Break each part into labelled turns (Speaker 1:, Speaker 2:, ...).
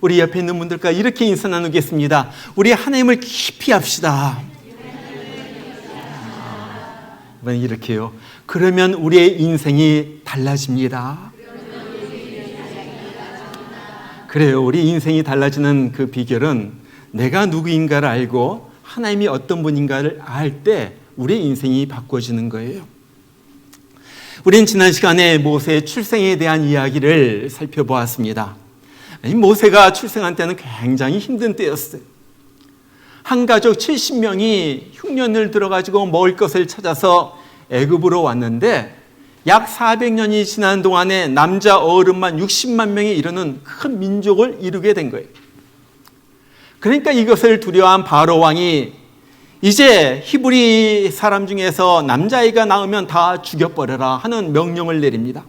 Speaker 1: 우리 옆에 있는 분들과 이렇게 인사 나누겠습니다. 우리 하나님을 깊이 합시다. 이번엔 이렇게요. 그러면 우리의 인생이 달라집니다. 그래요. 우리 인생이 달라지는 그 비결은 내가 누구인가를 알고 하나님이 어떤 분인가를 알 때 우리의 인생이 바꿔지는 거예요. 우린 지난 시간에 모세의 출생에 대한 이야기를 살펴보았습니다. 모세가 출생한 때는 굉장히 힘든 때였어요. 한 가족 70명이 흉년을 들어가지고 먹을 것을 찾아서 애굽으로 왔는데 약 400년이 지난 동안에 남자 어른만 60만 명에 이르는 큰 민족을 이루게 된 거예요. 그러니까 이것을 두려워한 바로 왕이 이제 히브리 사람 중에서 남자아이가 낳으면 다 죽여버려라 하는 명령을 내립니다.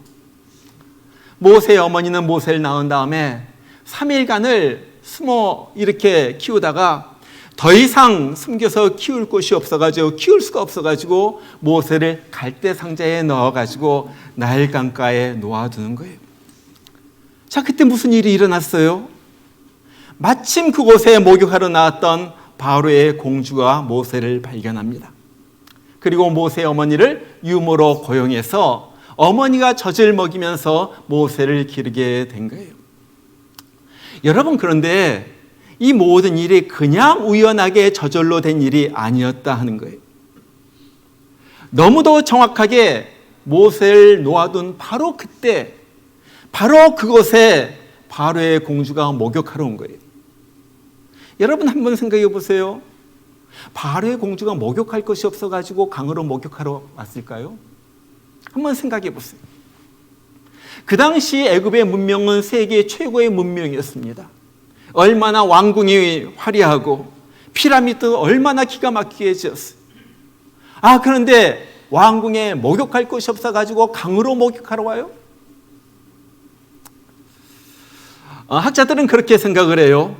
Speaker 1: 모세의 어머니는 모세를 낳은 다음에 3일간을 숨어 이렇게 키우다가 더 이상 숨겨서 키울 곳이 없어가지고 키울 수가 없어가지고 모세를 갈대 상자에 넣어가지고 나일 강가에 놓아두는 거예요. 자, 그때 무슨 일이 일어났어요? 마침 그곳에 목욕하러 나왔던 바로의 공주가 모세를 발견합니다. 그리고 모세의 어머니를 유모로 고용해서 어머니가 젖을 먹이면서 모세를 기르게 된 거예요. 여러분, 그런데 이 모든 일이 그냥 우연하게 저절로 된 일이 아니었다 하는 거예요. 너무도 정확하게 모세를 놓아둔 바로 그때, 바로 그곳에 바로의 공주가 목욕하러 온 거예요. 여러분 한번 생각해 보세요. 바로의 공주가 목욕할 것이 없어가지고 강으로 목욕하러 왔을까요? 한번 생각해 보세요. 그 당시 애굽의 문명은 세계 최고의 문명이었습니다. 얼마나 왕궁이 화려하고 피라미드 얼마나 기가 막히게 지었어요. 그런데 왕궁에 목욕할 곳이 없어가지고 강으로 목욕하러 와요? 학자들은 그렇게 생각을 해요.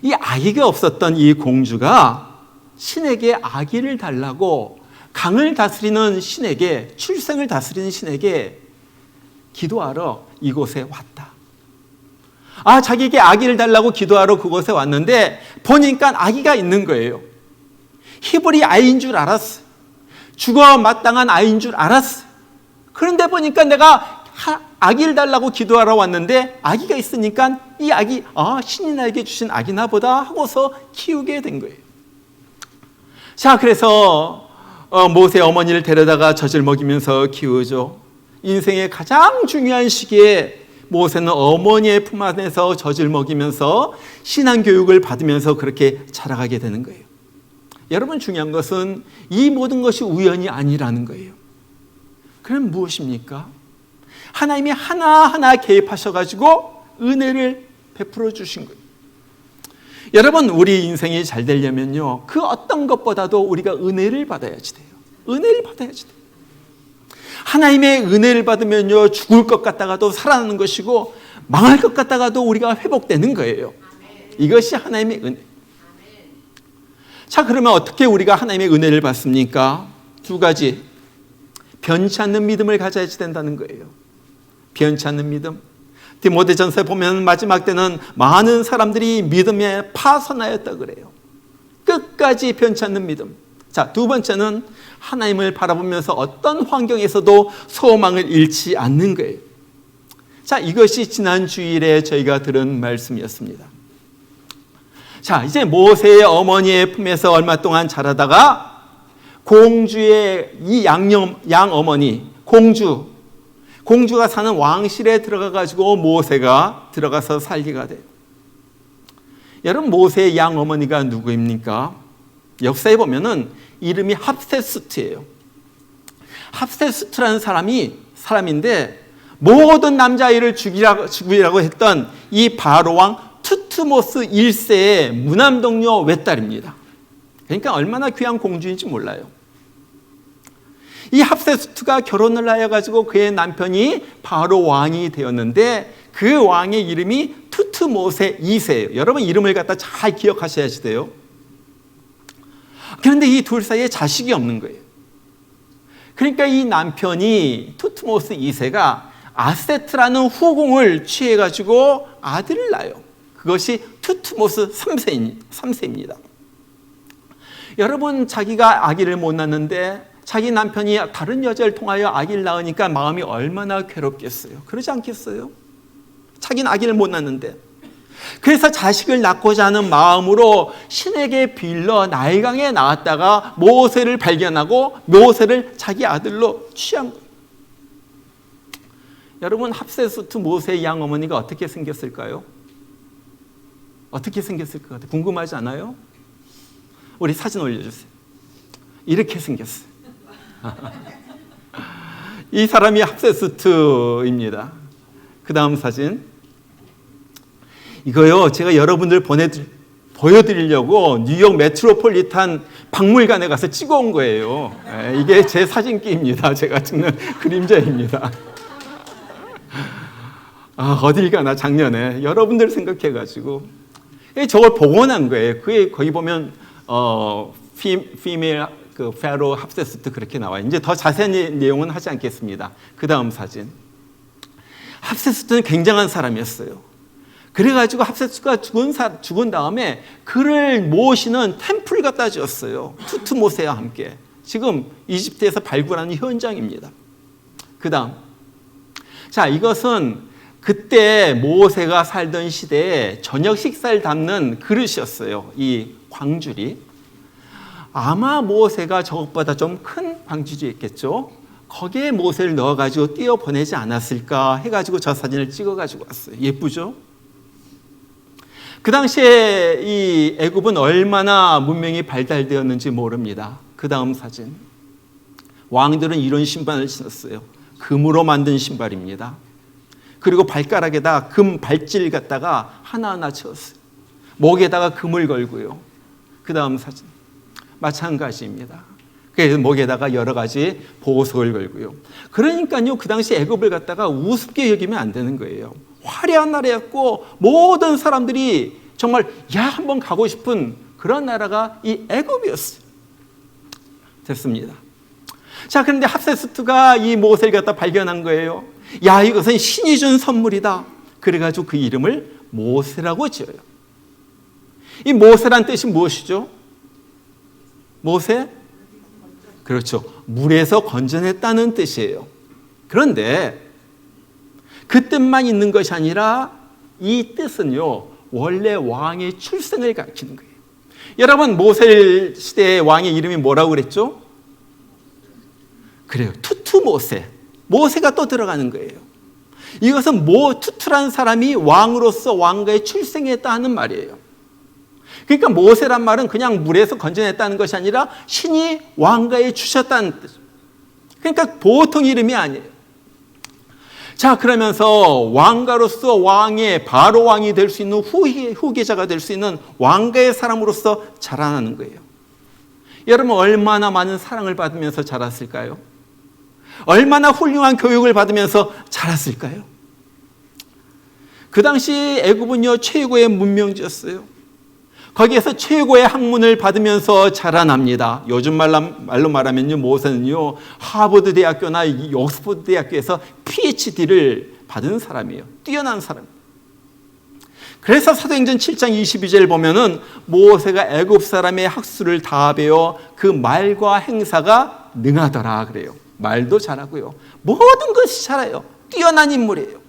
Speaker 1: 이 아기가 없었던 이 공주가 신에게 아기를 달라고 강을 다스리는 신에게, 출생을 다스리는 신에게 기도하러 이곳에 왔다. 자기에게 아기를 달라고 기도하러 그곳에 왔는데 보니까 아기가 있는 거예요. 히브리 아이인 줄 알았어요. 죽어 마땅한 아이인 줄 알았어요. 그런데 보니까 내가 아기를 달라고 기도하러 왔는데 아기가 있으니까 이 아기, 신이 나에게 주신 아기나 보다 하고서 키우게 된 거예요. 자, 그래서 모세 어머니를 데려다가 젖을 먹이면서 키우죠. 인생의 가장 중요한 시기에 모세는 어머니의 품 안에서 젖을 먹이면서 신앙교육을 받으면서 그렇게 자라가게 되는 거예요. 여러분, 중요한 것은 이 모든 것이 우연이 아니라는 거예요. 그럼 무엇입니까? 하나님이 하나하나 개입하셔가지고 은혜를 베풀어 주신 거예요. 여러분, 우리 인생이 잘 되려면요, 그 어떤 것보다도 우리가 은혜를 받아야지 돼요. 은혜를 받아야지 돼요. 하나님의 은혜를 받으면요, 죽을 것 같다가도 살아나는 것이고 망할 것 같다가도 우리가 회복되는 거예요. 이것이 하나님의 은혜. 자, 그러면 어떻게 우리가 하나님의 은혜를 받습니까? 두 가지. 변치 않는 믿음을 가져야 된다는 거예요. 변치 않는 믿음. 디모데전서에 보면 마지막 때는 많은 사람들이 믿음에 파선하였다 그래요. 끝까지 변치 않는 믿음. 자, 두 번째는 하나님을 바라보면서 어떤 환경에서도 소망을 잃지 않는 거예요. 자, 이것이 지난 주일에 저희가 들은 말씀이었습니다. 자, 이제 모세의 어머니의 품에서 얼마 동안 자라다가 공주의 이 양 어머니, 공주가 사는 왕실에 들어가가지고 모세가 들어가서 살기가 돼요. 여러분, 모세의 양 어머니가 누구입니까? 역사에 보면은 이름이 합세스트예요. 합세스트라는 사람인데 모든 남자아이를 죽이라고 했던 이 바로왕 투트모스 1세의 무남동료 외딸입니다. 그러니까 얼마나 귀한 공주인지 몰라요. 이 합세스트가 결혼을 하여가지고 그의 남편이 바로 왕이 되었는데 그 왕의 이름이 투트모세 2세예요. 여러분, 이름을 갖다 잘 기억하셔야지 돼요. 그런데 이 둘 사이에 자식이 없는 거예요. 그러니까 이 남편이 투트모스 2세가 아세트라는 후궁을 취해가지고 아들을 낳아요. 그것이 투트모스 3세입니다. 여러분, 자기가 아기를 못 낳는데 자기 남편이 다른 여자를 통하여 아기를 낳으니까 마음이 얼마나 괴롭겠어요. 그러지 않겠어요? 자기는 아기를 못 낳는데. 그래서 자식을 낳고자 하는 마음으로 신에게 빌러 나일강에 나왔다가 모세를 발견하고 모세를 자기 아들로 취한 거예요. 여러분, 합세스트 모세의 양어머니가 어떻게 생겼을까요? 어떻게 생겼을 것 같아요? 궁금하지 않아요? 우리 사진 올려주세요. 이렇게 생겼어요. 이 사람이 합세스트입니다. 그 다음 사진. 이거요, 제가 여러분들 보여드리려고 뉴욕 메트로폴리탄 박물관에 가서 찍어온 거예요. 이게 제 사진기입니다. 제가 찍는 그림자입니다. 어딜 가나 작년에 여러분들 생각해가지고 저걸 복원한 거예요. 그게 거기 보면 female 그 페로 합세스트 그렇게 나와요. 이제 더 자세한 내용은 하지 않겠습니다. 그 다음 사진. 합세스트는 굉장한 사람이었어요. 그래가지고 합세스트가 죽은 다음에 그를 모시는 템플 갖다 지었어요. 투트모세와 함께. 지금 이집트에서 발굴하는 현장입니다. 그 다음. 자, 이것은 그때 모세가 살던 시대에 저녁 식사를 담는 그릇이었어요. 이 광주리. 아마 모세가 저것보다 좀 큰 광주리였겠죠. 거기에 모세를 넣어가지고 띄어보내지 않았을까 해가지고 저 사진을 찍어가지고 왔어요. 예쁘죠? 그 당시에 이 애굽은 얼마나 문명이 발달되었는지 모릅니다. 그 다음 사진. 왕들은 이런 신발을 신었어요. 금으로 만든 신발입니다. 그리고 발가락에다 금 발질 갖다가 하나하나 채웠어요. 목에다가 금을 걸고요. 그 다음 사진. 마찬가지입니다. 그래서 목에다가 여러 가지 보석을 걸고요. 그러니까요, 그 당시 애굽을 갖다가 우습게 여기면 안 되는 거예요. 화려한 나라였고 모든 사람들이 정말 한번 가고 싶은 그런 나라가 이 애굽이었어요. 됐습니다. 자, 그런데 합세스트가 이 모세를 갖다 발견한 거예요. 이것은 신이 준 선물이다. 그래가지고 그 이름을 모세라고 지어요. 이 모세란 뜻이 무엇이죠? 모세? 그렇죠. 물에서 건져냈다는 뜻이에요. 그런데 그 뜻만 있는 것이 아니라 이 뜻은요, 원래 왕의 출생을 가리키는 거예요. 여러분, 모세 시대의 왕의 이름이 뭐라고 그랬죠? 그래요. 투투모세. 모세가 또 들어가는 거예요. 이것은 투투라는 사람이 왕으로서 왕가에 출생했다 하는 말이에요. 그러니까 모세란 말은 그냥 물에서 건져냈다는 것이 아니라 신이 왕가에 주셨다는 뜻. 그러니까 보통 이름이 아니에요. 자, 그러면서 왕가로서 바로 왕이 될 수 있는 후계자가 될 수 있는 왕가의 사람으로서 자라나는 거예요. 여러분, 얼마나 많은 사랑을 받으면서 자랐을까요? 얼마나 훌륭한 교육을 받으면서 자랐을까요? 그 당시 애굽은요, 최고의 문명지였어요. 거기에서 최고의 학문을 받으면서 자라납니다. 요즘 말로 말하면요, 모세는요, 하버드 대학교나 옥스퍼드 대학교에서 PhD를 받은 사람이에요. 뛰어난 사람. 그래서 사도행전 7장 22절 보면은 모세가 애굽 사람의 학술을 다 배워 그 말과 행사가 능하더라 그래요. 말도 잘하고요. 모든 것이 잘해요. 뛰어난 인물이에요.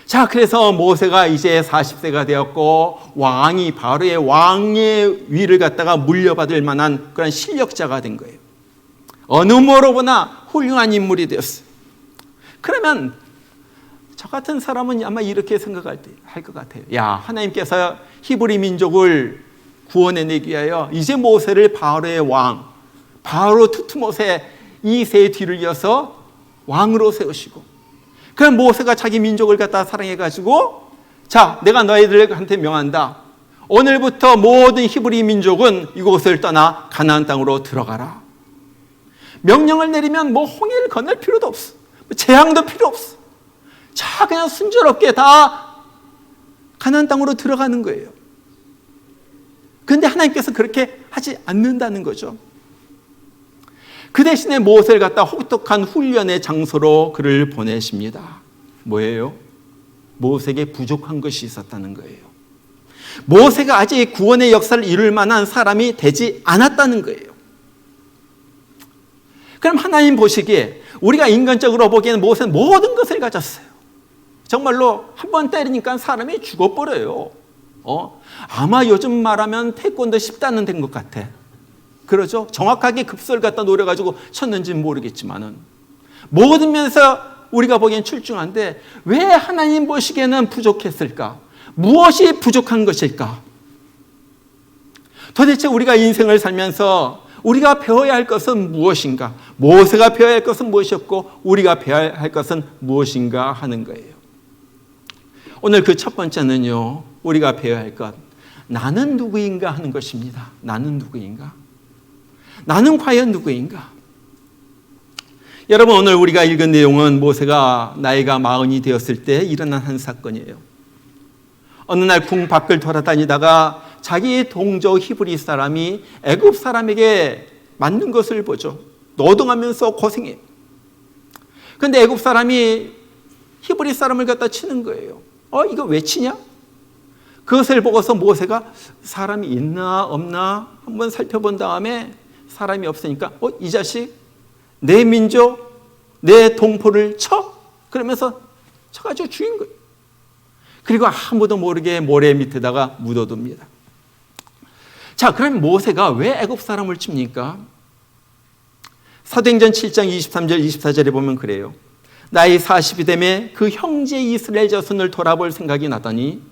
Speaker 1: 자, 그래서 모세가 이제 40세가 되었고 바로의 왕의 위를 갖다가 물려받을 만한 그런 실력자가 된 거예요. 어느 모로보나 훌륭한 인물이 되었어요. 그러면 저 같은 사람은 아마 이렇게 생각할 것 같아요. 하나님께서 히브리 민족을 구원해내기 위하여 이제 모세를 바로의 왕, 바로 투트모세 2세의 뒤를 이어서 왕으로 세우시고, 그럼 모세가 자기 민족을 갖다 사랑해가지고, 자, 내가 너희들한테 명한다. 오늘부터 모든 히브리 민족은 이곳을 떠나 가나안 땅으로 들어가라. 명령을 내리면 홍해를 건널 필요도 없어. 재앙도 필요 없어. 자, 그냥 순조롭게 다 가나안 땅으로 들어가는 거예요. 그런데 하나님께서 그렇게 하지 않는다는 거죠. 그 대신에 모세를 갖다 혹독한 훈련의 장소로 그를 보내십니다. 뭐예요? 모세에게 부족한 것이 있었다는 거예요. 모세가 아직 구원의 역사를 이룰 만한 사람이 되지 않았다는 거예요. 그럼 하나님 보시기에 우리가 인간적으로 보기에는 모세는 모든 것을 가졌어요. 정말로 한 번 때리니까 사람이 죽어버려요. 아마 요즘 말하면 태권도 10단은 된 것 같아. 그러죠? 정확하게 급소를 갖다 노려가지고 쳤는지는 모르겠지만은 모든 면에서 우리가 보기엔 출중한데 왜 하나님 보시기에는 부족했을까? 무엇이 부족한 것일까? 도대체 우리가 인생을 살면서 우리가 배워야 할 것은 무엇인가? 모세가 배워야 할 것은 무엇이었고 우리가 배워야 할 것은 무엇인가 하는 거예요. 오늘 그 첫 번째는요, 우리가 배워야 할 것, 나는 누구인가 하는 것입니다. 나는 누구인가? 나는 과연 누구인가? 여러분, 오늘 우리가 읽은 내용은 모세가 나이가 40이 되었을 때 일어난 한 사건이에요. 어느 날 궁 밖을 돌아다니다가 자기 동족 히브리 사람이 애굽 사람에게 맞는 것을 보죠. 노동하면서 고생해요. 그런데 애굽 사람이 히브리 사람을 갖다 치는 거예요. 이거 왜 치냐? 그것을 보고서 모세가 사람이 있나 없나 한번 살펴본 다음에 사람이 없으니까 이 자식 내 민족, 내 동포를 쳐? 그러면서 쳐가지고 죽인 거예요. 그리고 아무도 모르게 모래 밑에다가 묻어둡니다. 자, 그럼 모세가 왜 애굽 사람을 칩니까? 사도행전 7장 23절 24절에 보면 그래요. 나이 40이 되매 그 형제 이스라엘 자손을 돌아볼 생각이 나더니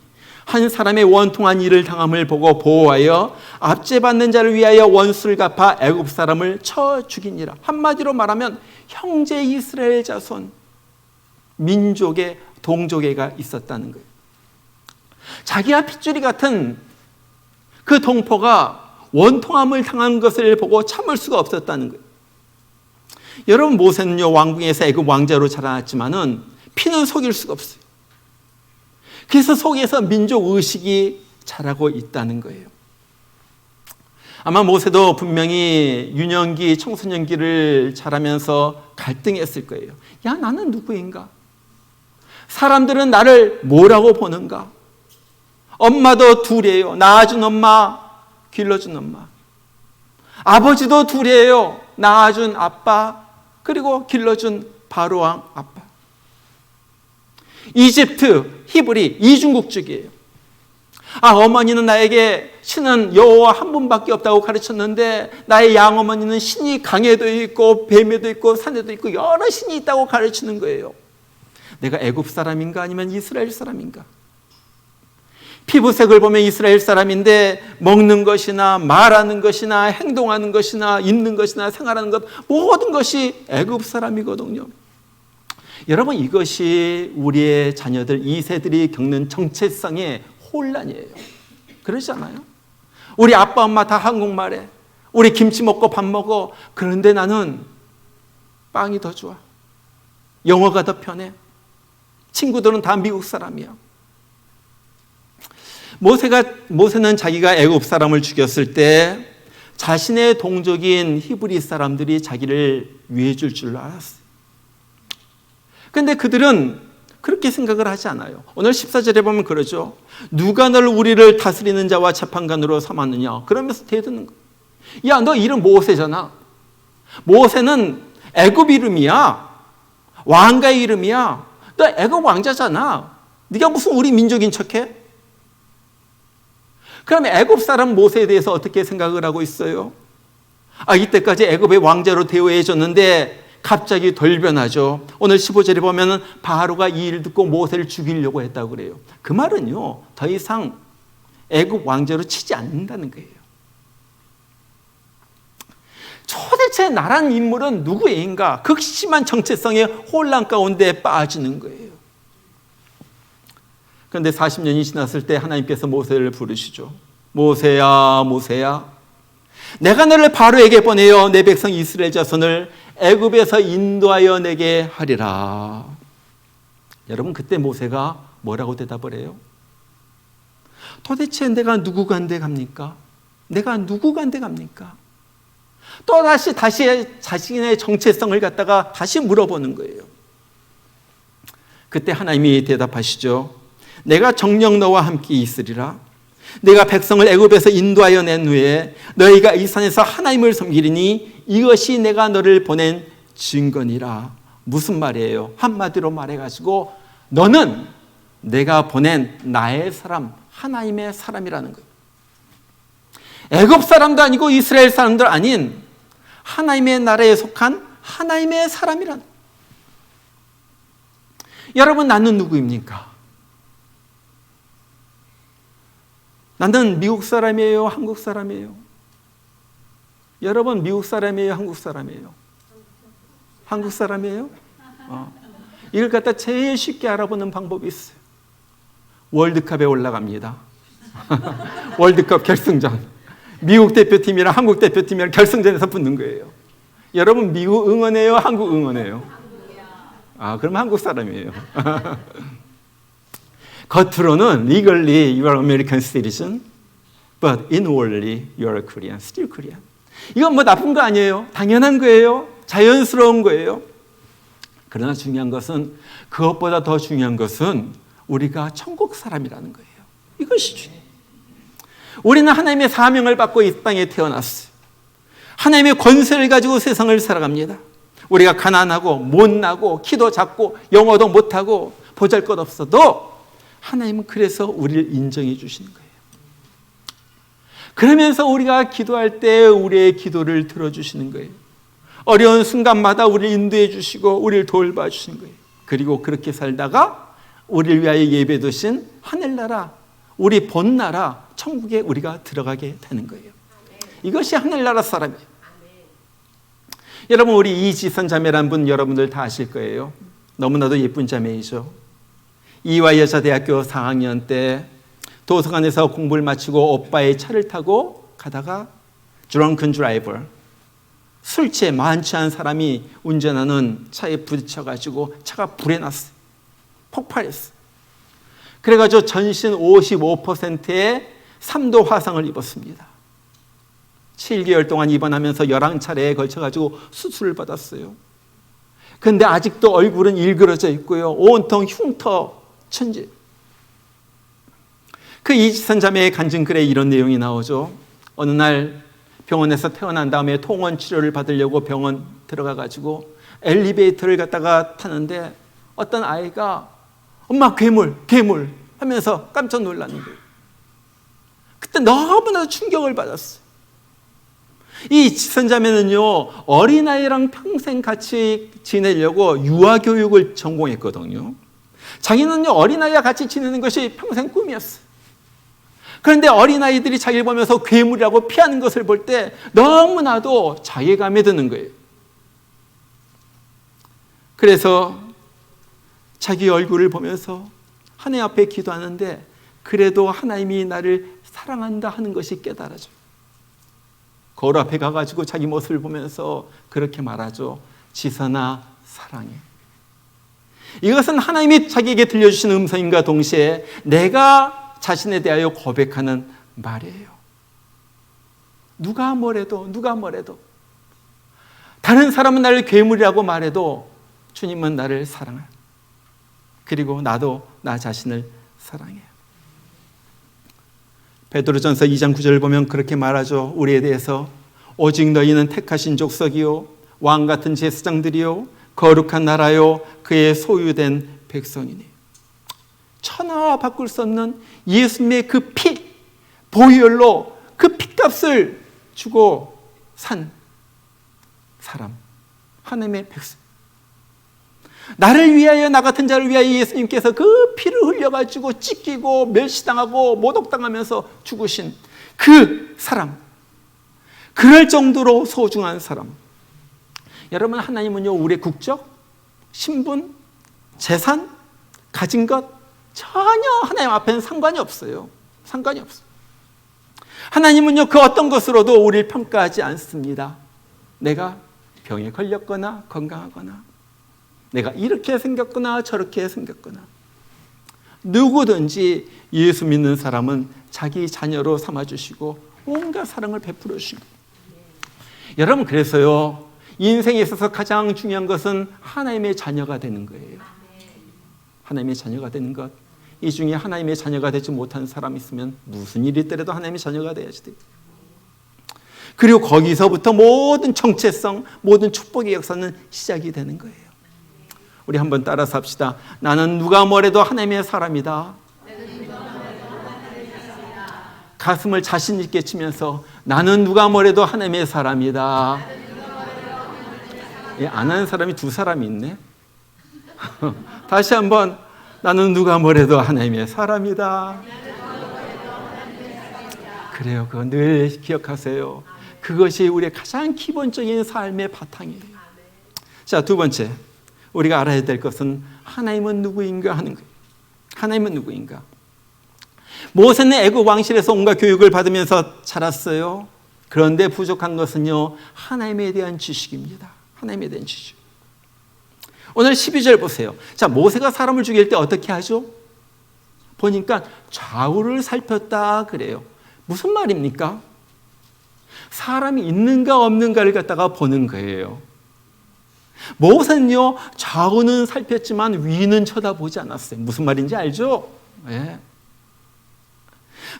Speaker 1: 한 사람의 원통한 일을 당함을 보고 보호하여 압제받는 자를 위하여 원수를 갚아 애굽 사람을 쳐 죽이니라. 한마디로 말하면 형제 이스라엘 자손, 민족의 동족애가 있었다는 거예요. 자기와 핏줄이 같은 그 동포가 원통함을 당한 것을 보고 참을 수가 없었다는 거예요. 여러분, 모세는요, 왕궁에서 애굽 왕자로 자라났지만은 피는 속일 수가 없어요. 그래서 속에서 민족 의식이 자라고 있다는 거예요. 아마 모세도 분명히 유년기, 청소년기를 자라면서 갈등했을 거예요. 야, 나는 누구인가? 사람들은 나를 뭐라고 보는가? 엄마도 둘이에요. 낳아준 엄마, 길러준 엄마. 아버지도 둘이에요. 낳아준 아빠, 그리고 길러준 바로왕 아빠. 이집트, 히브리, 이중국적이에요. 어머니는 나에게 신은 여호와 한 분밖에 없다고 가르쳤는데 나의 양어머니는 신이 강에도 있고 뱀에도 있고 산에도 있고 여러 신이 있다고 가르치는 거예요. 내가 애굽 사람인가 아니면 이스라엘 사람인가? 피부색을 보면 이스라엘 사람인데 먹는 것이나 말하는 것이나 행동하는 것이나 입는 것이나 생활하는 것 모든 것이 애굽 사람이거든요. 여러분, 이것이 우리의 자녀들 2세들이 겪는 정체성의 혼란이에요. 그러지 않아요? 우리 아빠 엄마 다 한국말해. 우리 김치 먹고 밥 먹어. 그런데 나는 빵이 더 좋아. 영어가 더 편해. 친구들은 다 미국 사람이야. 모세는 자기가 애굽 사람을 죽였을 때 자신의 동족인 히브리 사람들이 자기를 위해줄 줄 알았어요. 그런데 그들은 그렇게 생각을 하지 않아요. 오늘 14절에 보면 그러죠. 누가 너를 우리를 다스리는 자와 재판관으로 삼았느냐? 그러면서 대드는 거예요. 야, 너 이름 모세잖아. 모세는 애굽 이름이야. 왕가의 이름이야. 너 애굽 왕자잖아. 네가 무슨 우리 민족인 척해? 그러면 애굽 사람 모세에 대해서 어떻게 생각을 하고 있어요? 이때까지 애굽의 왕자로 대우해줬는데 갑자기 돌변하죠. 오늘 15절에 보면 바로가 이 일을 듣고 모세를 죽이려고 했다고 그래요. 그 말은요, 더 이상 애굽 왕자로 치지 않는다는 거예요. 도대체 나란 인물은 누구인가? 극심한 정체성의 혼란 가운데 빠지는 거예요. 그런데 40년이 지났을 때 하나님께서 모세를 부르시죠. 모세야, 모세야, 내가 너를 바로에게 보내어 내 백성 이스라엘 자손을 애굽에서 인도하여 내게 하리라. 여러분, 그때 모세가 뭐라고 대답을 해요? 도대체 내가 누구 간데 갑니까? 내가 누구 간데 갑니까? 또 다시 자신의 정체성을 갖다가 다시 물어보는 거예요. 그때 하나님이 대답하시죠. 내가 정녕 너와 함께 있으리라. 내가 백성을 애굽에서 인도하여 낸 후에 너희가 이 산에서 하나님을 섬기리니 이것이 내가 너를 보낸 증거니라. 무슨 말이에요? 한마디로 말해가지고 너는 내가 보낸 나의 사람, 하나님의 사람이라는 거예요. 애굽 사람도 아니고 이스라엘 사람도 아닌 하나님의 나라에 속한 하나님의 사람이라는 거예요. 여러분, 나는 누구입니까? 나는 미국 사람이에요? 한국 사람이에요? 여러분, 미국 사람이에요? 한국 사람이에요? 한국 사람이에요? 이걸 갖다 제일 쉽게 알아보는 방법이 있어요. 월드컵에 올라갑니다. 월드컵 결승전. 미국 대표팀이랑 한국 대표팀이랑 결승전에서 붙는 거예요. 여러분, 미국 응원해요? 한국 응원해요? 그럼 한국 사람이에요. 겉으로는 legally you are American citizen, but inwardly you are Korean, still Korean. 이건 뭐 나쁜 거 아니에요. 당연한 거예요. 자연스러운 거예요. 그러나 중요한 것은, 그것보다 더 중요한 것은 우리가 천국 사람이라는 거예요. 이것이 중요해요. 우리는 하나님의 사명을 받고 이 땅에 태어났어요. 하나님의 권세를 가지고 세상을 살아갑니다. 우리가 가난하고 못나고 키도 작고 영어도 못하고 보잘것없어도 하나님은 그래서 우리를 인정해 주시는 거예요. 그러면서 우리가 기도할 때 우리의 기도를 들어주시는 거예요. 어려운 순간마다 우리를 인도해 주시고 우리를 돌봐주시는 거예요. 그리고 그렇게 살다가 우리를 위하여 예배 두신 하늘나라, 우리 본나라 천국에 우리가 들어가게 되는 거예요. 이것이 하늘나라 사람이에요. 여러분, 우리 이지선 자매라는 분 여러분들 다 아실 거예요. 너무나도 예쁜 자매이죠. 이화여자대학교 4학년 때 도서관에서 공부를 마치고 오빠의 차를 타고 가다가 drunken driver, 술 취해 만취한 사람이 운전하는 차에 부딪혀가지고 차가 불에 났어요. 폭발했어요. 그래가지고 전신 55%의 3도 화상을 입었습니다. 7개월 동안 입원하면서 11차례에 걸쳐가지고 수술을 받았어요. 그런데 아직도 얼굴은 일그러져 있고요. 온통 흉터 천지. 그 이지선 자매의 간증글에 이런 내용이 나오죠. 어느 날 병원에서 태어난 다음에 통원 치료를 받으려고 병원 들어가가지고 엘리베이터를 갖다가 타는데 어떤 아이가 엄마 괴물 하면서 깜짝 놀라는 거예요. 그때 너무나도 충격을 받았어요. 이 지선자매는요, 어린아이랑 평생 같이 지내려고 유아교육을 전공했거든요. 자기는요, 어린아이와 같이 지내는 것이 평생 꿈이었어요. 그런데 어린아이들이 자기를 보면서 괴물이라고 피하는 것을 볼 때 너무나도 자괴감이 드는 거예요. 그래서 자기 얼굴을 보면서 하나님 앞에 기도하는데 그래도 하나님이 나를 사랑한다 하는 것이 깨달아져요. 거울 앞에 가가지고 자기 모습을 보면서 그렇게 말하죠. 지선아, 사랑해. 이것은 하나님이 자기에게 들려주신 음성인가 동시에 내가 자신에 대하여 고백하는 말이에요. 누가 뭐래도 다른 사람은 나를 괴물이라고 말해도 주님은 나를 사랑해요. 그리고 나도 나 자신을 사랑해요. 베드로전서 2장 9절을 보면 그렇게 말하죠. 우리에 대해서 오직 너희는 택하신 족속이요 왕같은 제사장들이요 거룩한 나라요 그의 소유된 백성이니. 천하와 바꿀 수 없는 예수님의 그 피, 보혈로 그 핏값을 주고 산 사람, 하나님의 백성. 나를 위하여, 나 같은 자를 위하여 예수님께서 그 피를 흘려가지고 찢기고 멸시당하고 모독당하면서 죽으신 그 사람, 그럴 정도로 소중한 사람. 여러분, 하나님은요, 우리의 국적, 신분, 재산, 가진 것 전혀 하나님 앞에는 상관이 없어요. 상관이 없어요. 하나님은요, 그 어떤 것으로도 우리를 평가하지 않습니다. 내가 병에 걸렸거나 건강하거나, 내가 이렇게 생겼거나 저렇게 생겼거나, 누구든지 예수 믿는 사람은 자기 자녀로 삼아주시고 온갖 사랑을 베풀어 주시고. 여러분, 그래서요, 인생에 있어서 가장 중요한 것은 하나님의 자녀가 되는 거예요. 하나님의 자녀가 되는 것. 이 중에 하나님의 자녀가 되지 못하는 사람이 있으면 무슨 일이 있더라도 하나님의 자녀가 돼야지 돼요. 그리고 거기서부터 모든 정체성, 모든 축복의 역사는 시작이 되는 거예요. 우리 한번 따라서 합시다. 나는 누가 뭐래도 하나님의 사람이다. 가슴을 자신 있게 치면서 나는 누가 뭐래도 하나님의 사람이다. 안 하는 사람이 두 사람이 있네. 다시 한번 나는 누가 뭐래도 하나님의 사람이다. 그래요. 그거 늘 기억하세요. 그것이 우리의 가장 기본적인 삶의 바탕이에요. 자, 두 번째, 우리가 알아야 될 것은 하나님은 누구인가 하는 거예요. 하나님은 누구인가? 모세는 애굽 왕실에서 온갖 교육을 받으면서 자랐어요. 그런데 부족한 것은요, 하나님에 대한 지식입니다. 하나님에 대한 지식. 오늘 12절 보세요. 자, 모세가 사람을 죽일 때 어떻게 하죠? 보니까 좌우를 살폈다 그래요. 무슨 말입니까? 사람이 있는가 없는가를 갖다가 보는 거예요. 모세는요, 좌우는 살폈지만 위는 쳐다보지 않았어요. 무슨 말인지 알죠? 네.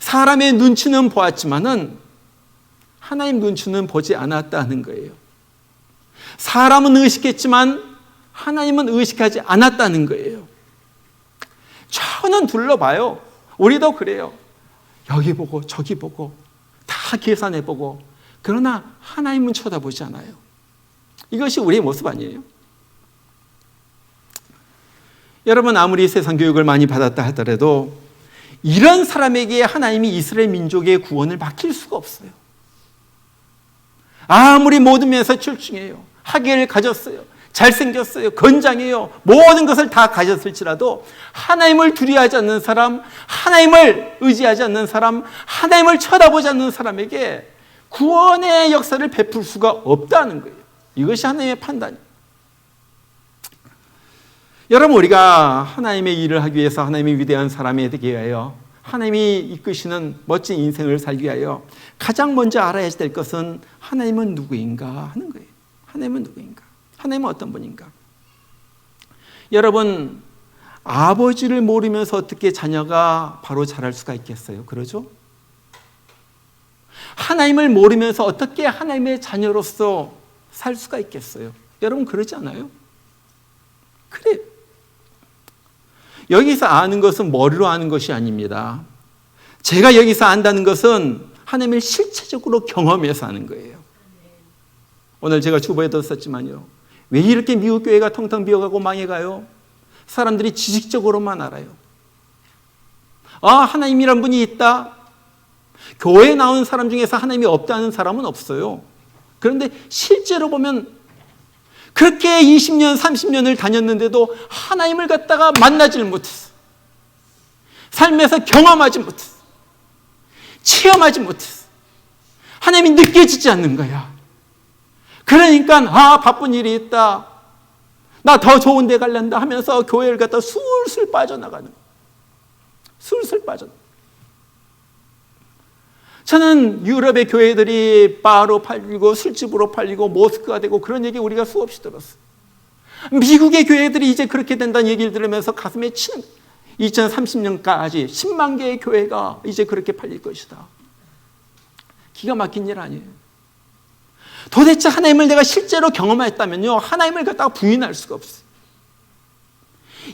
Speaker 1: 사람의 눈치는 보았지만은 하나님 눈치는 보지 않았다는 거예요. 사람은 의식했지만 하나님은 의식하지 않았다는 거예요. 좌우는 둘러봐요. 우리도 그래요. 여기 보고 저기 보고 다 계산해 보고, 그러나 하나님은 쳐다보지 않아요. 이것이 우리의 모습 아니에요? 여러분, 아무리 세상 교육을 많이 받았다 하더라도 이런 사람에게 하나님이 이스라엘 민족의 구원을 맡길 수가 없어요. 아무리 모든 면에서 출중해요. 학위를 가졌어요. 잘생겼어요. 건장해요. 모든 것을 다 가졌을지라도 하나님을 두려워하지 않는 사람, 하나님을 의지하지 않는 사람, 하나님을 쳐다보지 않는 사람에게 구원의 역사를 베풀 수가 없다는 거예요. 이것이 하나님의 판단이에요. 여러분, 우리가 하나님의 일을 하기 위해서 하나님의 위대한 사람이 되기 위하여, 하나님이 이끄시는 멋진 인생을 살기 위하여 가장 먼저 알아야 될 것은 하나님은 누구인가 하는 거예요. 하나님은 누구인가? 하나님은 어떤 분인가? 여러분, 아버지를 모르면서 어떻게 자녀가 바로 자랄 수가 있겠어요? 그러죠? 하나님을 모르면서 어떻게 하나님의 자녀로서 살 수가 있겠어요? 여러분, 그러지 않아요? 그래요. 여기서 아는 것은 머리로 아는 것이 아닙니다. 제가 여기서 안다는 것은 하나님을 실체적으로 경험해서 아는 거예요. 오늘 제가 주보에도 썼지만요, 왜 이렇게 미국 교회가 텅텅 비어가고 망해가요? 사람들이 지식적으로만 알아요. 아, 하나님이란 분이 있다. 교회에 나온 사람 중에서 하나님이 없다는 사람은 없어요. 그런데 실제로 보면 그렇게 20년, 30년을 다녔는데도 하나님을 갖다가 만나질 못했어. 삶에서 경험하지 못했어. 체험하지 못했어. 하나님이 느껴지지 않는 거야. 그러니까 아, 바쁜 일이 있다. 나 더 좋은 데 갈란다 하면서 교회를 갖다 술술 빠져나가는 거야. 술술 빠져나가. 저는 유럽의 교회들이 바로 팔리고 술집으로 팔리고 모스크가 되고 그런 얘기 우리가 수없이 들었어요. 미국의 교회들이 이제 그렇게 된다는 얘기를 들으면서 가슴에 치는, 2030년까지 10만 개의 교회가 이제 그렇게 팔릴 것이다. 기가 막힌 일 아니에요. 도대체 하나님을 내가 실제로 경험했다면요, 하나님을 갖다가 부인할 수가 없어요.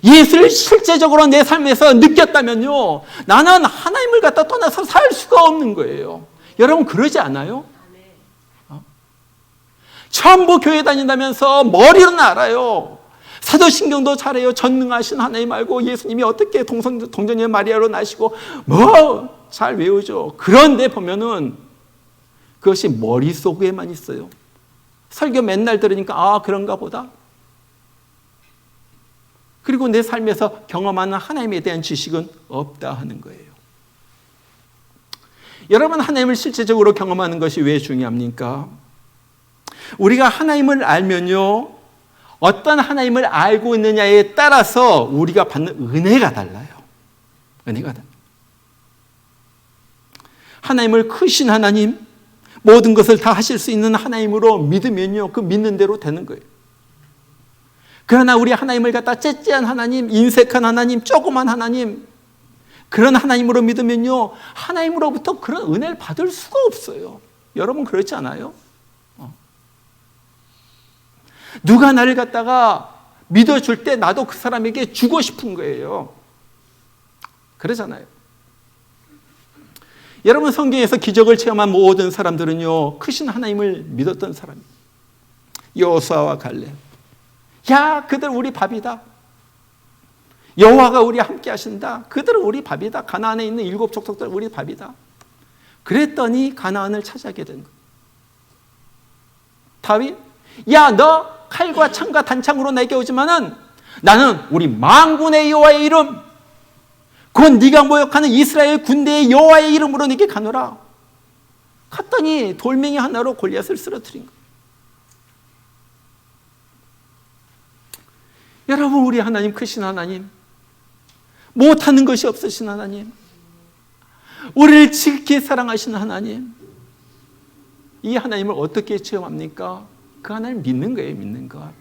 Speaker 1: 예수를 실제적으로 내 삶에서 느꼈다면요, 나는 하나님을 갖다 떠나서 살 수가 없는 거예요. 여러분, 그러지 않아요? 전부 교회 다닌다면서 머리로는 알아요. 사도신경도 잘해요. 전능하신 하나님 알고 예수님이 어떻게 동정녀 마리아로 나시고 뭐 잘 외우죠. 그런데 보면은 그것이 머릿속에만 있어요. 설교 맨날 들으니까 아, 그런가 보다. 그리고 내 삶에서 경험하는 하나님에 대한 지식은 없다 하는 거예요. 여러분, 하나님을 실제적으로 경험하는 것이 왜 중요합니까? 우리가 하나님을 알면요, 어떤 하나님을 알고 있느냐에 따라서 우리가 받는 은혜가 달라요. 은혜가 달라요. 하나님을 크신 하나님, 모든 것을 다 하실 수 있는 하나님으로 믿으면요, 그 믿는 대로 되는 거예요. 그러나 우리 하나님을 갖다 째째한 하나님, 인색한 하나님, 조그만 하나님, 그런 하나님으로 믿으면요, 하나님으로부터 그런 은혜를 받을 수가 없어요. 여러분 그렇지 않아요? 누가 나를 갖다가 믿어줄 때 나도 그 사람에게 주고 싶은 거예요. 그러잖아요. 여러분 성경에서 기적을 체험한 모든 사람들은요, 크신 하나님을 믿었던 사람이에요. 여호수아와 갈렙. 야, 그들 우리 밥이다. 여호와가 우리 함께 하신다. 그들은 우리 밥이다. 가나안에 있는 7 족속들 우리 밥이다. 그랬더니 가나안을 차지하게 된 거예요. 다윗, 야, 너 칼과 창과 단창으로 내게 오지만은 나는 우리 만군의 여호와의 이름, 곧 네가 모욕하는 이스라엘 군대의 여호와의 이름으로 네게 가노라. 갔더니 돌멩이 하나로 골리앗을 쓰러뜨린 거예요. 여러분, 우리 하나님 크신 하나님, 못하는 것이 없으신 하나님, 우리를 지극히 사랑하시는 하나님, 이 하나님을 어떻게 체험합니까? 그 하나님을 믿는 거예요. 믿는 것.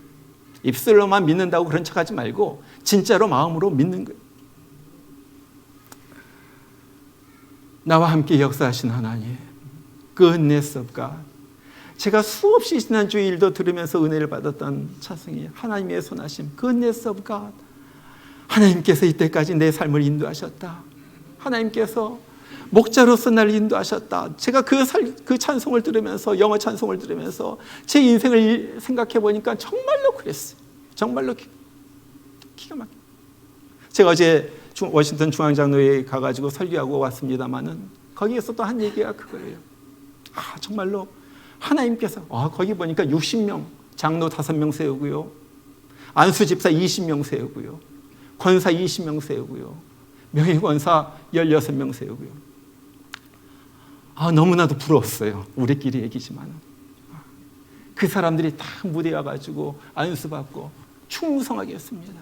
Speaker 1: 입술로만 믿는다고 그런 척하지 말고 진짜로 마음으로 믿는 거예요. 나와 함께 역사하신 하나님, goodness of God. 제가 수없이 지난 주일도 들으면서 은혜를 받았던 찬송이에요. 하나님의 손하심, goodness of God. 하나님께서 이때까지 내 삶을 인도하셨다. 하나님께서 목자로서 나를 인도하셨다. 제가 그 찬송을 들으면서, 영어 찬송을 들으면서 제 인생을 생각해 보니까 정말로 그랬어요. 정말로 기가 막혀요. 제가 어제 워싱턴 중앙장로회에 가가지고 설교하고 왔습니다마는 거기에서 또 한 얘기가 그거예요. 정말로 하나님께서, 거기 보니까 60명, 장로 5명 세우고요, 안수 집사 20명 세우고요, 권사 20명 세우고요, 명예권사 16명 세우고요. 너무나도 부러웠어요. 우리끼리 얘기지만. 그 사람들이 다 무대에 와가지고 안수받고 충성하게 했습니다.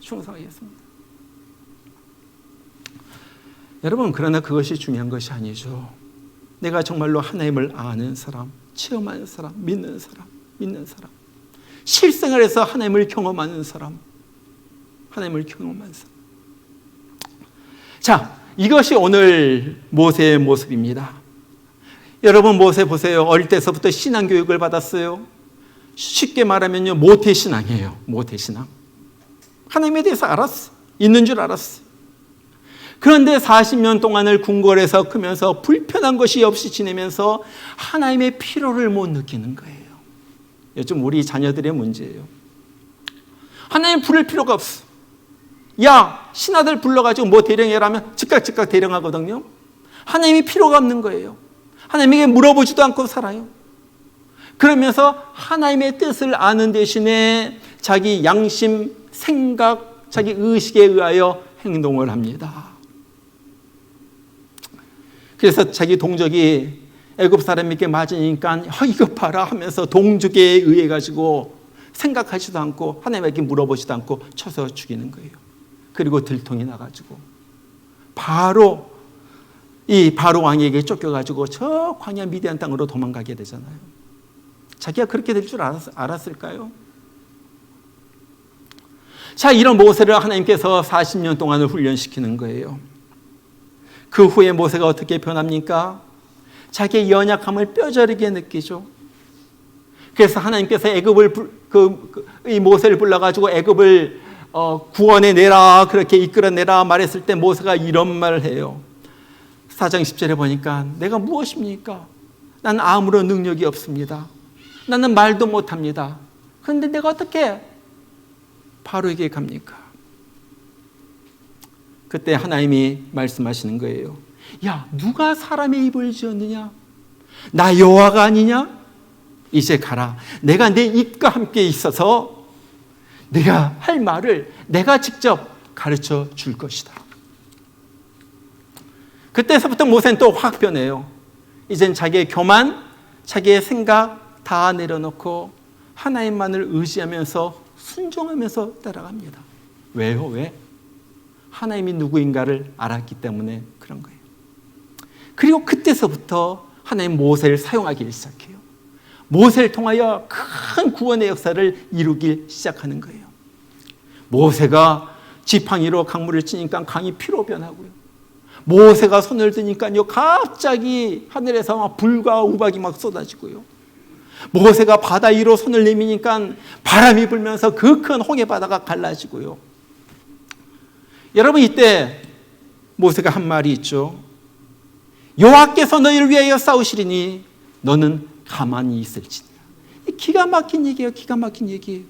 Speaker 1: 충성하게 했습니다. 여러분, 그러나 그것이 중요한 것이 아니죠. 내가 정말로 하나님을 아는 사람, 체험하는 사람, 믿는 사람, 실생활에서 하나님을 경험하는 사람, 하나님을 경험하는 사람. 자, 이것이 오늘 모세의 모습입니다. 여러분, 모세 보세요. 어릴 때서부터 신앙교육을 받았어요. 쉽게 말하면요, 모태신앙이에요. 모태신앙. 하나님에 대해서 알았어요. 있는 줄 알았어요. 그런데 40년 동안을 궁궐에서 크면서 불편한 것이 없이 지내면서 하나님의 피로를 못 느끼는 거예요. 요즘 우리 자녀들의 문제예요. 하나님 부를 필요가 없어. 야, 신하들 불러가지고 뭐 대령해라면 즉각 대령하거든요. 하나님이 필요가 없는 거예요. 하나님에게 물어보지도 않고 살아요. 그러면서 하나님의 뜻을 아는 대신에 자기 양심, 생각, 자기 의식에 의하여 행동을 합니다. 그래서 자기 동족이 애굽 사람에게 맞으니까 이거 봐라 하면서 동족에 의해 가지고 생각하지도 않고 하나님에게 물어보지도 않고 쳐서 죽이는 거예요. 그리고 들통이 나가지고 바로 왕에게 쫓겨가지고 저 광야 미디안 땅으로 도망가게 되잖아요. 자기가 그렇게 될 줄 알았을까요? 자, 이런 모세를 하나님께서 40년 동안을 훈련시키는 거예요. 그 후에 모세가 어떻게 변합니까? 자기의 연약함을 뼈저리게 느끼죠. 그래서 하나님께서 이 모세를 불러가지고 애굽을 구원해 내라, 그렇게 이끌어 내라 말했을 때 모세가 이런 말을 해요. 4장 10절에 보니까 내가 무엇입니까? 나는 아무런 능력이 없습니다. 나는 말도 못합니다. 그런데 내가 어떻게 바로에게 갑니까? 그때 하나님이 말씀하시는 거예요. 야, 누가 사람의 입을 지었느냐? 나 여호와가 아니냐? 이제 가라. 내가 내 입과 함께 있어서 내가 할 말을 내가 직접 가르쳐 줄 것이다. 그때서부터 모세는 또 확 변해요. 이젠 자기의 교만, 자기의 생각 다 내려놓고 하나님만을 의지하면서 순종하면서 따라갑니다. 왜요? 왜? 하나님이 누구인가를 알았기 때문에 그런 거예요. 그리고 그때서부터 하나님 모세를 사용하기 시작해요. 모세를 통하여 큰 구원의 역사를 이루기 시작하는 거예요. 모세가 지팡이로 강물을 치니까 강이 피로 변하고요. 모세가 손을 드니까요, 갑자기 하늘에서 막 불과 우박이 막 쏟아지고요. 모세가 바다 위로 손을 내미니까 바람이 불면서 그 큰 홍해 바다가 갈라지고요. 여러분, 이때 모세가 한 말이 있죠. 여호와께서 너희를 위하여 싸우시리니 너는 가만히 있을지니라. 기가 막힌 얘기예요. 기가 막힌 얘기예요.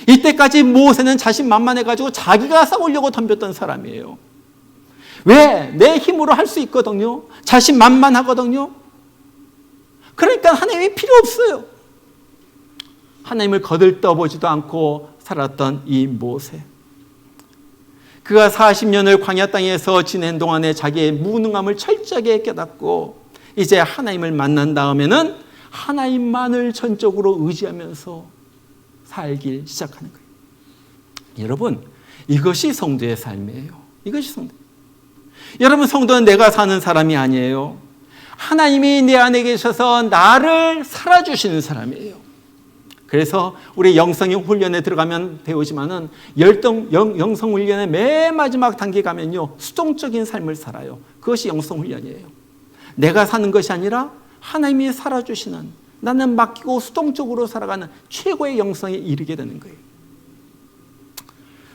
Speaker 1: 이때까지 모세는 자신만만해가지고 자기가 싸우려고 덤볐던 사람이에요. 왜? 내 힘으로 할 수 있거든요. 자신만만하거든요. 그러니까 하나님이 필요 없어요. 하나님을 거들떠보지도 않고 살았던 이 모세. 그가 40년을 광야 땅에서 지낸 동안에 자기의 무능함을 철저하게 깨닫고 이제 하나님을 만난 다음에는 하나님만을 전적으로 의지하면서 살기 시작하는 거예요. 여러분, 이것이 성도의 삶이에요. 이것이 성도. 여러분, 성도는 내가 사는 사람이 아니에요. 하나님이 내 안에 계셔서 나를 살아주시는 사람이에요. 그래서 우리 영성 훈련에 들어가면 배우지만은 영성 훈련의 맨 마지막 단계 가면요, 수동적인 삶을 살아요. 그것이 영성 훈련이에요. 내가 사는 것이 아니라 하나님이 살아주시는, 나는 맡기고 수동적으로 살아가는 최고의 영성에 이르게 되는 거예요.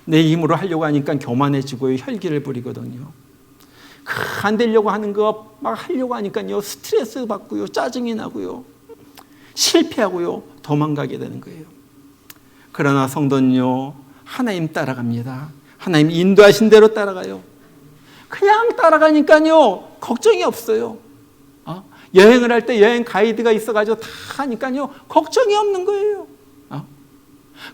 Speaker 1: 내 힘으로 하려고 하니까 교만해지고요, 혈기를 부리거든요. 안 되려고 하는 거 막 하려고 하니까요, 스트레스 받고요, 짜증이 나고요, 실패하고요, 도망가게 되는 거예요. 그러나 성도는요, 하나님 따라갑니다. 하나님 인도하신 대로 따라가요. 그냥 따라가니까요, 걱정이 없어요. 여행을 할 때 여행 가이드가 있어가지고 다 하니까요, 걱정이 없는 거예요.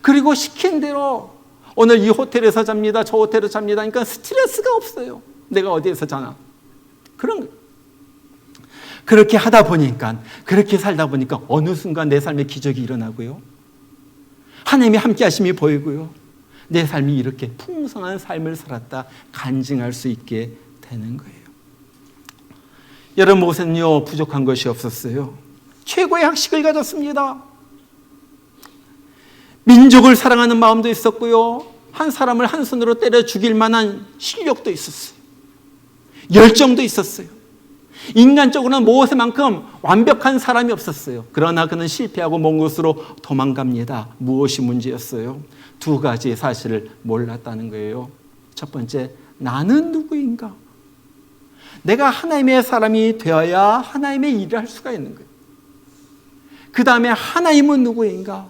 Speaker 1: 그리고 시킨 대로 오늘 이 호텔에서 잡니다, 저 호텔에서 잡니다 하니까 스트레스가 없어요. 내가 어디에서 자나. 그런 거예요. 그렇게 하다 보니까, 그렇게 살다 보니까 어느 순간 내 삶에 기적이 일어나고요, 하나님의 함께 하심이 보이고요, 내 삶이 이렇게 풍성한 삶을 살았다 간증할 수 있게 되는 거예요. 여러분, 모세는요, 부족한 것이 없었어요. 최고의 학식을 가졌습니다. 민족을 사랑하는 마음도 있었고요, 한 사람을 한 손으로 때려 죽일 만한 실력도 있었어요. 열정도 있었어요. 인간적으로는 모세만큼 완벽한 사람이 없었어요. 그러나 그는 실패하고 먼 곳으로 도망갑니다. 무엇이 문제였어요? 두 가지 사실을 몰랐다는 거예요. 첫 번째, 나는 누구인가? 내가 하나님의 사람이 되어야 하나님의 일을 할 수가 있는 거예요. 그 다음에 하나님은 누구인가?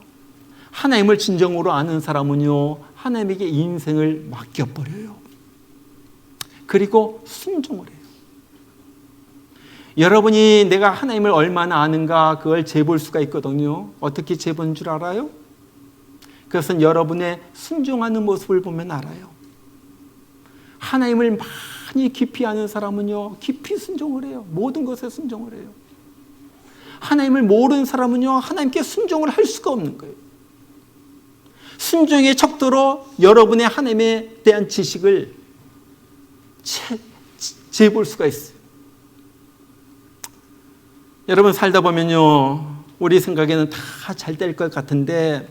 Speaker 1: 하나님을 진정으로 아는 사람은요, 하나님에게 인생을 맡겨버려요. 그리고 순종을 해요. 여러분이 내가 하나님을 얼마나 아는가, 그걸 재볼 수가 있거든요. 어떻게 재본 줄 알아요? 그것은 여러분의 순종하는 모습을 보면 알아요. 하나님을 많이 깊이 아는 사람은요, 깊이 순종을 해요. 모든 것에 순종을 해요. 하나님을 모르는 사람은요, 하나님께 순종을 할 수가 없는 거예요. 순종의 척도로 여러분의 하나님에 대한 지식을 재볼 수가 있어요. 여러분, 살다 보면요, 우리 생각에는 다 잘 될 것 같은데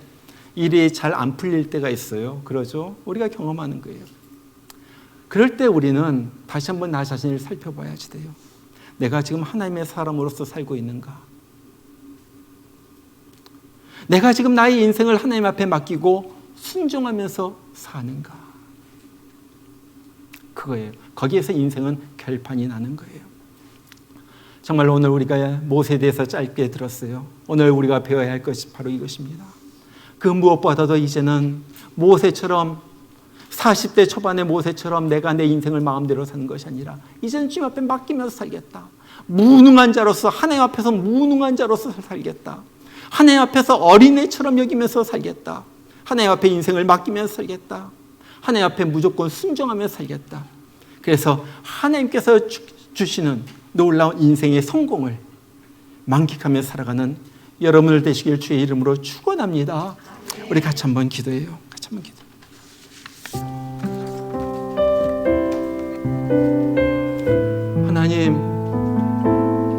Speaker 1: 일이 잘 안 풀릴 때가 있어요. 그러죠? 우리가 경험하는 거예요. 그럴 때 우리는 다시 한번 나 자신을 살펴봐야지 돼요. 내가 지금 하나님의 사람으로서 살고 있는가? 내가 지금 나의 인생을 하나님 앞에 맡기고 순종하면서 사는가? 그거예요. 거기에서 인생은 결판이 나는 거예요. 정말 오늘 우리가 모세에 대해서 짧게 들었어요. 오늘 우리가 배워야 할 것이 바로 이것입니다. 그 무엇보다도 이제는 모세처럼 40대 초반의 모세처럼 내가 내 인생을 마음대로 사는 것이 아니라 이제는 주님 앞에 맡기면서 살겠다. 무능한 자로서, 하나님 앞에서 무능한 자로서 살겠다. 하나님 앞에서 어린애처럼 여기면서 살겠다. 하나님 앞에 인생을 맡기면서 살겠다. 하나님 앞에 무조건 순종하면서 살겠다. 그래서 하나님께서 주시는 놀라운 인생의 성공을 만끽하며 살아가는 여러분들 되시길 주의 이름으로 축원합니다. 우리 같이 한번 기도해요. 같이 한번 기도. 하나님,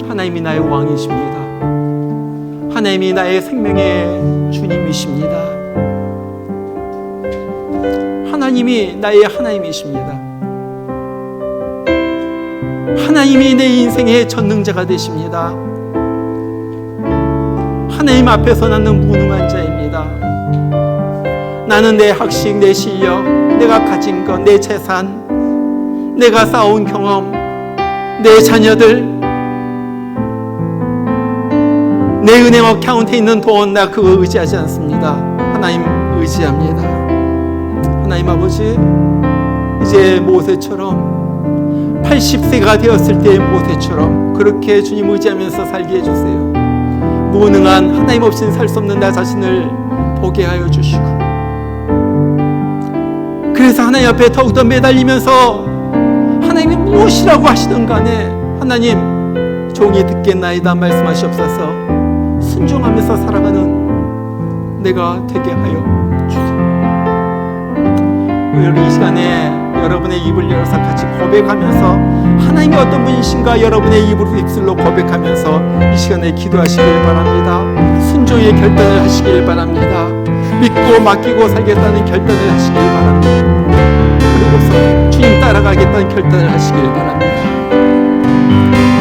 Speaker 1: 하나님이 나의 왕이십니다. 하나님이 나의 생명의 주님이십니다. 하나님이 나의 하나님이십니다. 하나님이 내 인생의 전능자가 되십니다. 하나님 앞에서 나는 무능한 자입니다. 나는 내 학식, 내 실력, 내가 가진 것, 내 재산, 내가 쌓아온 경험, 내 자녀들, 내 은행 어카운트에 있는 돈, 나 그거 의지하지 않습니다. 하나님 의지합니다. 하나님 아버지, 이제 모세처럼 80세가 되었을 때의 모세처럼 그렇게 주님 의지하면서 살게 해주세요. 무능한 하나님 없이는 살 수 없는 나 자신을 보게 하여 주시고, 그래서 하나님 앞에 더욱더 매달리면서 하나님이 무엇이라고 하시든 간에 하나님 종이 듣겠나이다 말씀하시옵소서. 순종하면서 살아가는 내가 되게 하여 주세요. 이 시간에 여러분의 입을 열어서 같이 고백하면서 하나님이 어떤 분이신가 여러분의 입술로 고백하면서 이 시간에 기도하시길 바랍니다. 순종의 결단을 하시길 바랍니다. 믿고 맡기고 살겠다는 결단을 하시길 바랍니다. 그리고서 주님 따라가겠다는 결단을 하시길 바랍니다.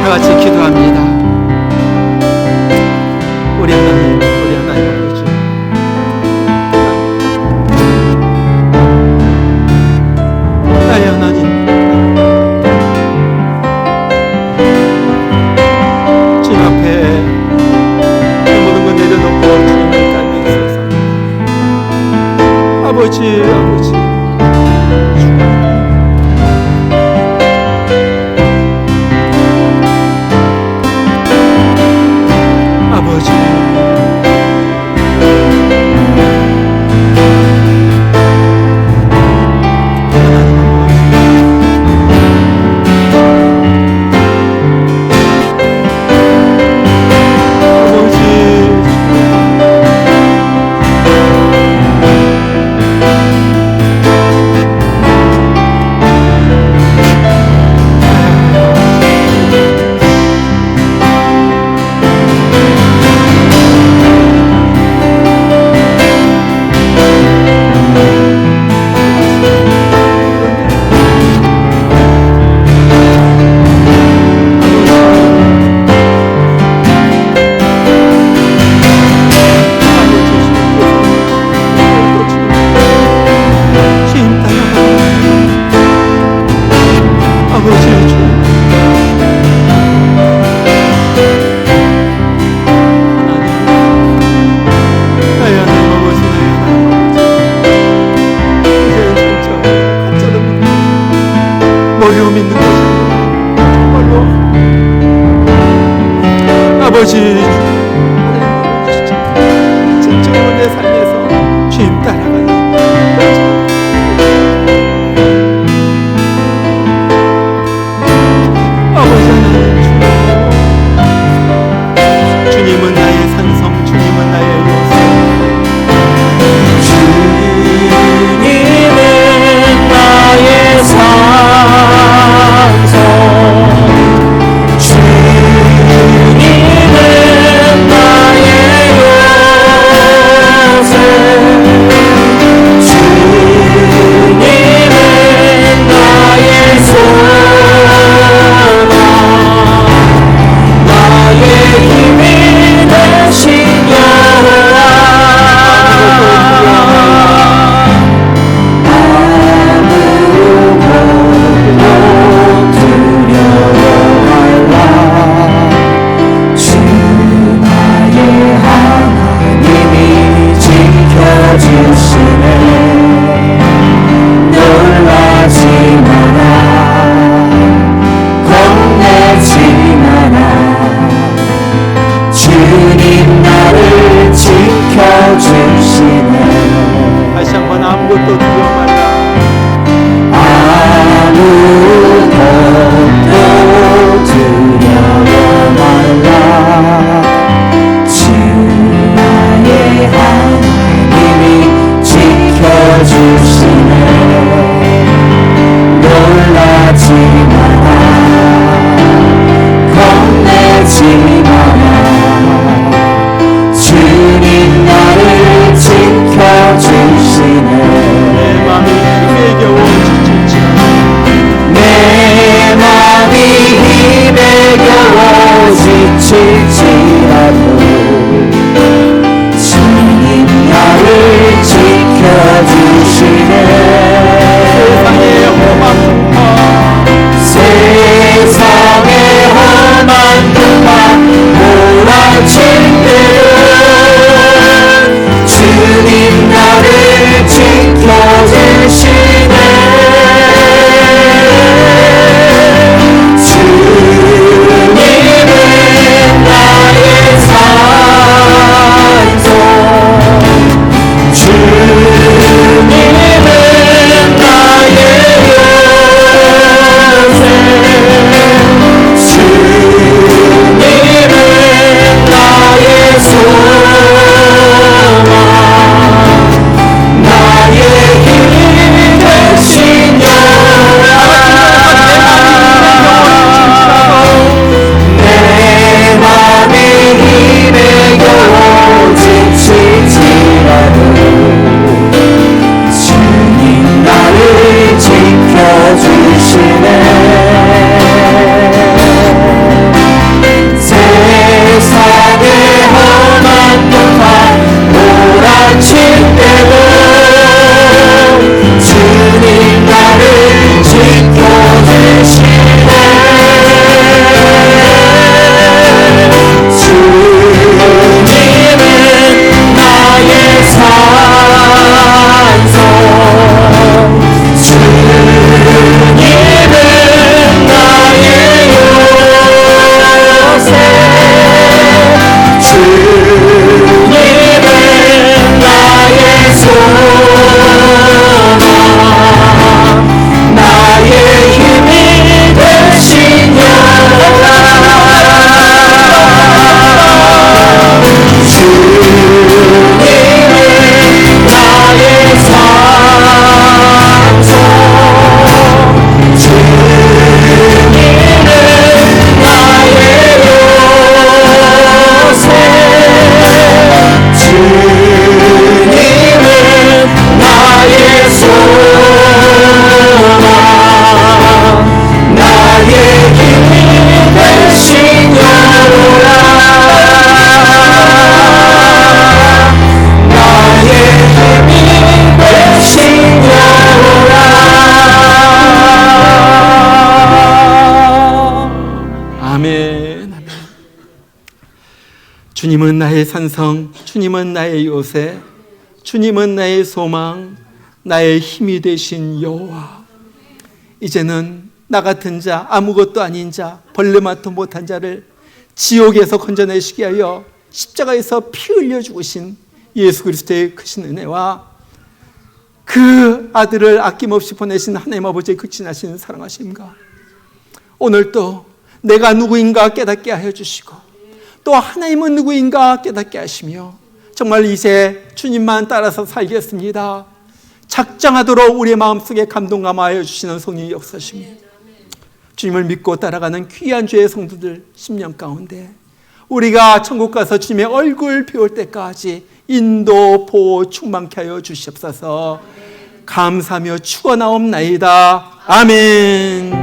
Speaker 1: 다 같이 기도합니다. 우리 하나님, 우리 하나님 아버지, 나의 하나님, 주님 앞에 모든 걸 내려놓고 주님을 따르면서 아버지, 아버지, 아버지, 아버지, 진정으로 내 삶에서 주님 따라가는 아버지 하나님, 주님은 나의 산성, 주님은 나의 요새,
Speaker 2: 주님은 나의 산성, 주님은
Speaker 1: 주님은 나의 산성, 주님은 나의 요새, 주님은 나의 소망, 나의 힘이 되신 여호와. 이제는 나 같은 자, 아무것도 아닌 자, 벌레만도 못한 자를 지옥에서 건져내시게 하여 십자가에서 피 흘려 죽으신 예수 그리스도의 크신 은혜와 그 아들을 아낌없이 보내신 하나님 아버지의 극진하신 사랑하심과 오늘도 내가 누구인가 깨닫게 하여 주시고 또 하나님은 누구인가 깨닫게 하시며 정말 이제 주님만 따라서 살겠습니다 작정하도록 우리의 마음속에 감동 감화하여 주시는 성령의 역사십니다. 주님을 믿고 따라가는 귀한 죄의 성도들 10년 가운데 우리가 천국 가서 주님의 얼굴 배울 때까지 인도 보호 충만케 하여 주시옵소서. 감사하며 축원하옵나이다. 아멘.